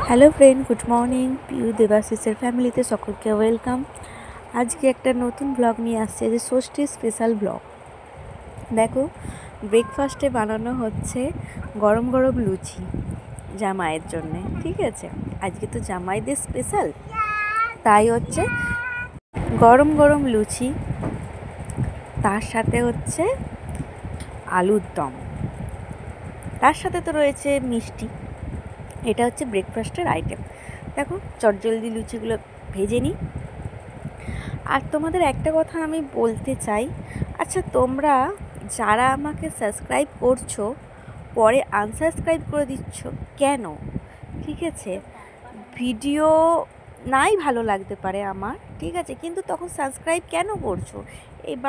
Hello friend, good morning. Piu দেবাশিসের ফ্যামিলিতে সকলকে ওয়েলকাম। আজকে একটা নতুন ব্লগ নিয়ে আসছে, যে ষষ্ঠী স্পেশাল ব্লগ। দেখো, ব্রেকফাস্টে বানানো হচ্ছে গরম গরম লুচি জামাইয়ের জন্যে। ঠিক আছে, আজকে তো জামাইদের স্পেশাল, তাই হচ্ছে গরম গরম লুচি, তার সাথে হচ্ছে আলুর দম, তার সাথে তো রয়েছে মিষ্টি। এটা হচ্ছে ব্রেকফাস্টের আইটেম। দেখো, চটজলদি লুচিগুলো ভেজে নিই। আর তোমাদের একটা কথা আমি বলতে চাই, আচ্ছা তোমরা যারা আমাকে সাবস্ক্রাইব করছো, পরে আনসাবস্ক্রাইব করে দিচ্ছ কেন? ঠিক আছে, ভিডিও নাই ভালো লাগতে পারে আমার, ঠিক আছে, কিন্তু তখন সাবস্ক্রাইব কেন করছো?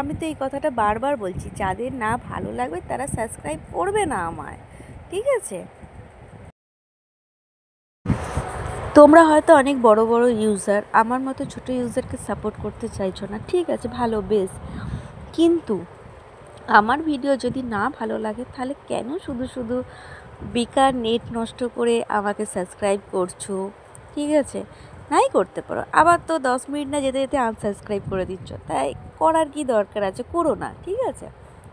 আমি তো এই কথাটা বারবার বলছি, যাদের না ভালো লাগবে তারা সাবস্ক্রাইব করবে না আমায়, ঠিক আছে? তোমরা হয়তো অনেক বড় বড় ইউজার, আমার মতো ছোট ইউজারকে সাপোর্ট করতে চাইছো না, ঠিক আছে, ভালো, বেশ। কিন্তু আমার ভিডিও যদি না ভালো লাগে, তাহলে কেন শুধু শুধু বেকার নেট নষ্ট করে আমাকে সাবস্ক্রাইব করছো? ঠিক আছে, নাই করতে পারো, আবার তো 10 মিনিট না যেতে যেতে আনসাবস্ক্রাইব করে দিচ্ছ, তাই করার কি দরকার আছে? করো না, ঠিক আছে,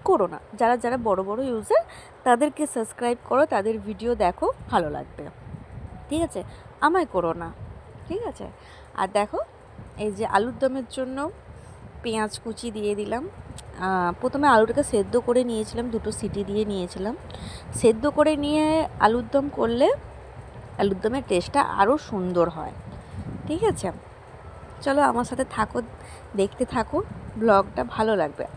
করো না। যারা যারা বড় বড় ইউজার, তাদেরকে সাবস্ক্রাইব করো, তাদের ভিডিও দেখো, ভালো লাগবে, ঠিক আছে, আমায় করো না, ঠিক আছে। আর দেখো, এই যে আলুর দমের জন্য পেঁয়াজ কুচি দিয়ে দিলাম। প্রথমে আলুটাকে সেদ্ধ করে নিয়েছিলাম, 2টো সিটি দিয়ে নিয়েছিলাম। সেদ্ধ করে নিয়ে আলুর দম করলে আলুর দমের টেস্টটা আরও সুন্দর হয়, ঠিক আছে। চলো আমার সাথে থাকো, দেখতে থাকো, ব্লগটা ভালো লাগবে।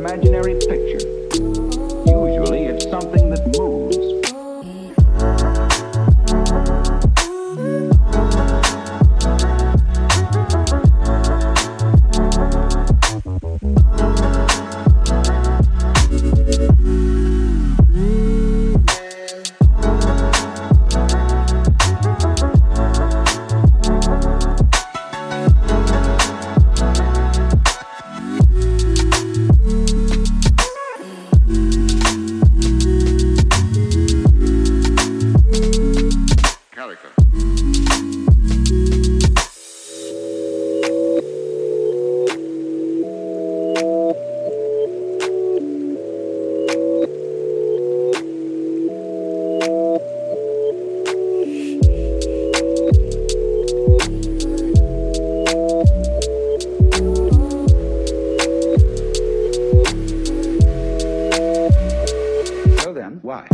Imaginary picture. Usually it's something that moves. Why?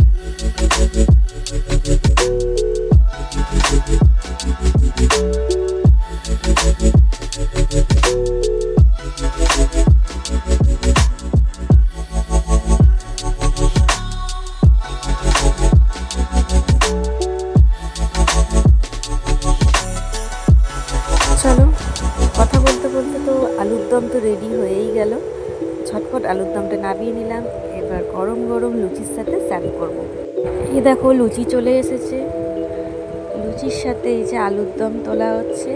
চলো, কথা বলতে বলতে তো আলুর দম তো রেডি হয়েই গেল। ঝটপট আলুর দমটা নামিয়ে নিলাম, এবার গরম গরম লুচির সাথে সার্ভ করবো। এই দেখো, লুচি চলে এসেছে, লুচির সাথে এই যে আলুর দম তোলা হচ্ছে।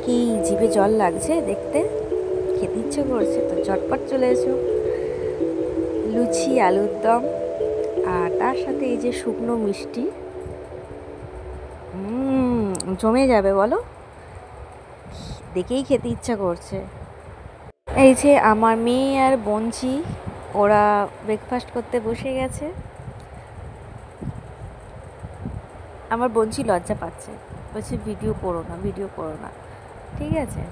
কি জিভে জল লাগছে দেখতে, খেতে ইচ্ছে করছে, তো ঝটপট চলে এসো। লুচি, আলুর দম, আর তার সাথে এই যে শুকনো মিষ্টি, জমে যাবে বলো, দেখেই খেতে ইচ্ছা করছে। এই যে আমার মেয়ে আর বোনঝি, ওরা ব্রেকফাস্ট করতে বসে গেছে। আমার বোনঝি লজ্জা পাচ্ছে, বলছে ভিডিও করো না, ভিডিও করো না, ঠিক আছে।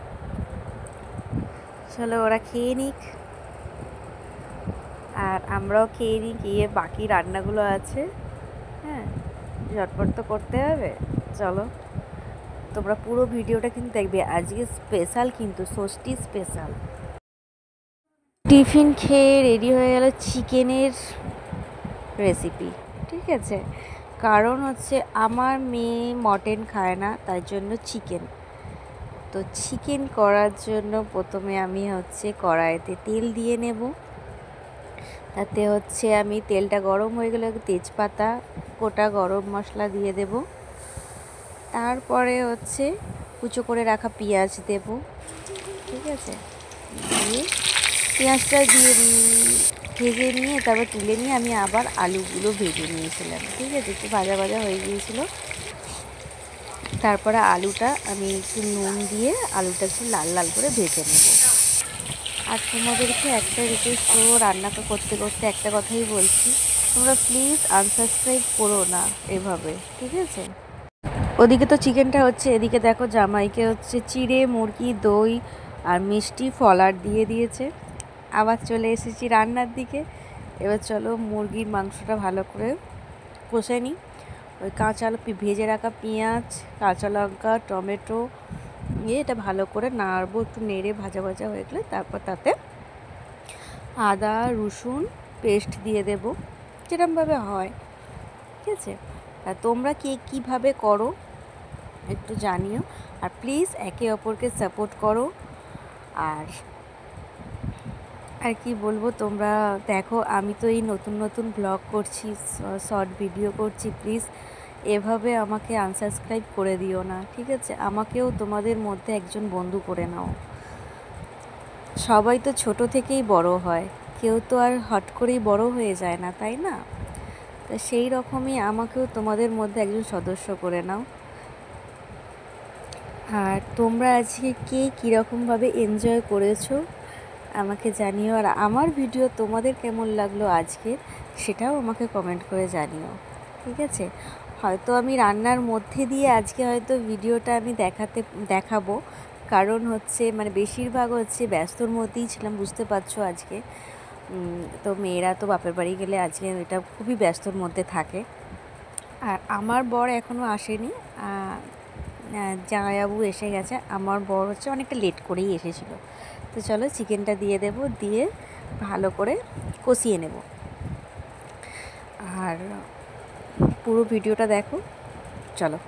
চলো ওরা খেয়ে নিক, আর আমরাও খেয়ে নিই, গিয়ে বাকি রান্নাগুলো আছে, হ্যাঁ, ঝটপট তো করতে হবে। চলো, তোমরা পুরো ভিডিওটা কিন্তু দেখবে। আজকে স্পেশাল কিন্তু ষষ্ঠী স্পেশাল। টিফিন খেয়ে রেডি হয়ে গেল চিকেনের রেসিপি, ঠিক আছে। কারণ হচ্ছে আমার মেয়ে মটন খায় না, তাই জন্য চিকেন। তো চিকেন করার জন্য প্রথমে আমি হচ্ছে কড়াইতে তেল দিয়ে নেব। তাতে হচ্ছে আমি তেলটা গরম হয়ে গেলে তেজপাতা, গোটা গরম মশলা দিয়ে দেব। তারপরে হচ্ছে কুচো করে রাখা পেঁয়াজ দেব, ঠিক আছে। দিয়ে পেঁয়াজটা দিয়ে ভেজে নিয়ে তারপর তুলে নিয়ে আমি আবার আলুগুলো ভেজে নিয়েছিলাম, ঠিক আছে। একটু ভাজা ভাজা হয়ে গিয়েছিলো। তারপরে আলুটা আমি একটু নুন দিয়ে আলুটা একটু লাল লাল করে ভেজে নেব। আর তোমাদেরকে একটা রিকোয়েস্ট করবো, রান্না করতে করতে একটা কথাই বলছি, তোমরা প্লিজ আনসাবস্ক্রাইব করো না এভাবে, ঠিক আছে। ওদিকে তো চিকেনটা হচ্ছে, এদিকে দেখো জামাইকে হচ্ছে চিড়ে, মুরগি, দই আর মিষ্টি ফলার দিয়ে দিয়েছে। আবার চলে এসেছি রান্নার দিকে। এবার চলো মুরগির মাংসটা ভালো করে কষে নিই। ওই ভেজে রাখা পেঁয়াজ, কাঁচা লঙ্কা, টমেটো নিয়ে এটা ভালো করে নাড়বো, একটু নেড়ে ভাজা ভাজা হয়ে গেলে তারপর তাতে আদা রসুন পেস্ট দিয়ে দেব, যেরকমভাবে হয়, ঠিক আছে। আর তোমরা কে কীভাবে করো একটু জানিও। আর প্লিজ একে অপরকে সাপোর্ট করো। আর কি বলবো, তোমরা দেখো আমি তো এই নতুন নতুন ব্লগ করছি, শর্ট ভিডিও করছি, প্লিজ এভাবে আমাকে আনসাবস্ক্রাইব করে দিও না, ঠিক আছে। আমাকেও তোমাদের মধ্যে একজন বন্ধু করে নাও। সবাই তো ছোট থেকেই বড় হয়, কেউ তো আর হট করেই বড় হয়ে যায় না, তাই না। তো সেই রকমই আমাকেও তোমাদের মধ্যে একজন সদস্য করে নাও। আর তোমরা আজকে কে কীরকমভাবে এনজয় করেছো আমাকে জানিও। আর আমার ভিডিও তোমাদের কেমন লাগলো আজকে, সেটাও আমাকে কমেন্ট করে জানিও, ঠিক আছে। হয়তো আমি রান্নার মধ্যে দিয়ে আজকে হয়তো ভিডিওটা আমি দেখাবো, কারণ হচ্ছে মানে বেশিরভাগ হচ্ছে ব্যস্তর মধ্যেই ছিলাম, বুঝতে পারছো। আজকে তো মেয়েরা তো বাপের বাড়ি গেলে আজকে এটা খুবই ব্যস্তর মধ্যে থাকে। আর আমার বর এখনও আসেনি, জামাইবাবু এসে গেছে। আমার বর হচ্ছে অনেকটা লেট করেই এসেছিলো। তো চলো চিকেনটা দিয়ে দেব, দিয়ে ভালো করে কষিয়ে নেব। আর পুরো ভিডিওটা দেখো, চলো।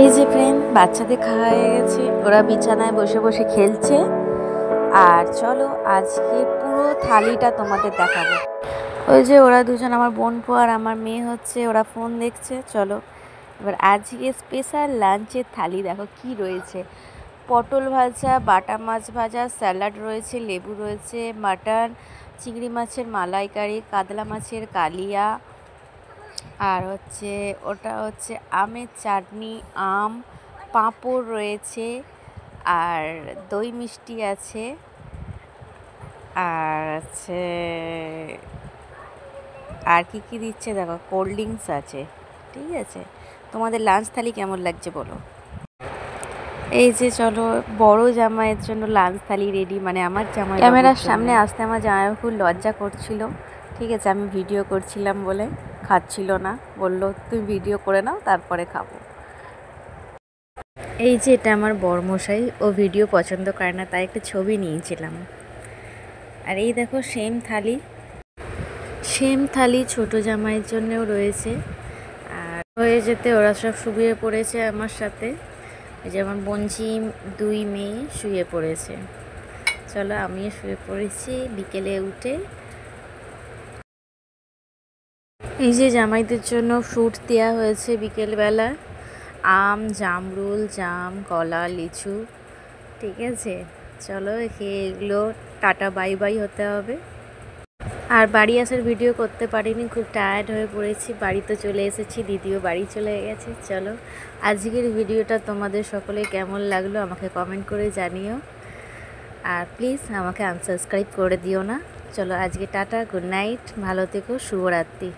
এই যে ফ্রেন্ড, বাচ্চাদের খাওয়া হয়ে গেছে, ওরা বিছানায় বসে বসে খেলছে। আর চলো আজকে পুরো থালিটা তোমাদের দেখাবো। ওই যে ওরা দুজন, আমার বোনপো আর আমার মেয়ে হচ্ছে, ওরা ফোন দেখছে। চলো এবার আজকে স্পেশাল লাঞ্চের থালি দেখো কি রয়েছে। পটল ভাজা, বাটা মাছ ভাজা, স্যালাড রয়েছে, লেবু রয়েছে, মাটন, চিংড়ি মাছের মালাইকারি, কাতলা মাছের কালিয়া, আর হচ্ছে ওটা হচ্ছে আমের চাটনি, আম, পাঁপড় রয়েছে, আর দই মিষ্টি আছে, আর হচ্ছে আর কি কি দিচ্ছে দেখো, কোল্ড ড্রিঙ্কস আছে। ঠিক আছে, তোমাদের লাঞ্চ থালি কেমন লাগছে বলো। এই যে চলো, বড় জামাইয়ের জন্য লাঞ্চ থালি রেডি, মানে আমার জামাই। ক্যামেরার সামনে আসতে আমার জামাই খুব লজ্জা করছিল। ঠিক আছে, আমি ভিডিও করছিলাম বলে খাচ্ছিল না, বললো তুমি ভিডিও করে নাও তারপরে খাবো। এই যে এটা আমার বরমশাই, ও ভিডিও পছন্দ করে না, তাই একটা ছবি নিয়েছিলাম। আর এই দেখো সেম থালি ছোট জামাইয়ের জন্যও রয়েছে। আর হয়ে যেতে ওরা সব শুয়ে পড়েছে আমার সাথে। যেমন বঞ্জি 2 মেয়ে শুয়ে পড়েছে। চলো আমিও শুয়ে পড়েছি বিকেলে উঠে। এই যে জামাইদের জন্য ফ্রুট দেওয়া হয়েছে বিকেলবেলা, আম, জামরুল, জাম, কলা, লিচু। ঠিক আছে, চলো খেয়ে এগুলো টাটা বাই বাই হতে হবে। আর বাড়ি আসার ভিডিও করতে পারিনি, খুব টায়ার্ড হয়ে পড়েছি। বাড়িতে চলে এসেছি, দিদিও বাড়ি চলে গেছে। চলো আজকের ভিডিওটা তোমাদের সকলে কেমন লাগলো আমাকে কমেন্ট করে জানিও। আর প্লিজ আমাকে আনসাবস্ক্রাইব করে দিও না। চলো আজকে টাটা, গুড নাইট, ভালো থেকো, শুভরাত্রি।